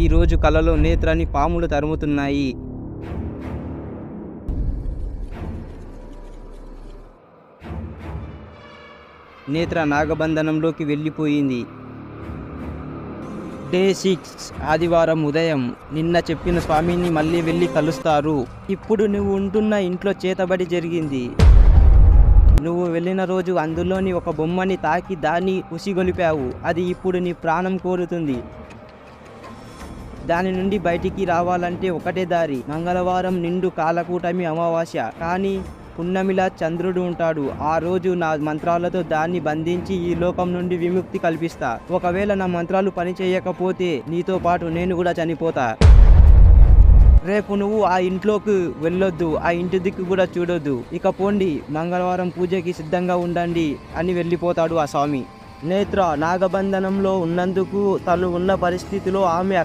ఈరోజు కలలో నేత్రాన్ని పాములు తరుముతున్నాయి. నేత్ర నాగబంధనంలోకి వెళ్ళిపోయింది. డే 6 ఆదివారం ఉదయం. నిన్న చెప్పిన స్వామిని మళ్ళీ వెళ్ళి కలుస్తారు. ఇప్పుడు నువ్వు ఉంటున్న ఇంట్లో చేతబడి జరిగింది. నువ్వు వెళ్ళిన రోజు అందులోని ఒక బొమ్మని తాకి దాన్ని ఉసిగొలిపావు. అది ఇప్పుడు నీ ప్రాణం కోరుతుంది. దాని నుండి బయటికి రావాలంటే ఒకటే దారి. మంగళవారం నిండు కాలకూటమి అమావాస్య. కానీ పున్నమిలా చంద్రుడు ఉంటాడు. ఆ రోజు నా మంత్రాలతో దాన్ని బంధించి ఈ లోకం నుండి విముక్తి కల్పిస్తా. ఒకవేళ నా మంత్రాలు పనిచేయకపోతే నీతో పాటు నేను కూడా చనిపోతా. రేపు నువ్వు ఆ ఇంట్లోకి వెళ్ళొద్దు, ఆ ఇంటి దిక్కు కూడా చూడొద్దు. ఇక పోండి, మంగళవారం పూజకి సిద్ధంగా ఉండండి అని వెళ్ళిపోతాడు ఆ స్వామి. నేత్ర నాగబంధనంలో ఉన్నందుకు తను ఉన్న పరిస్థితిలో ఆమె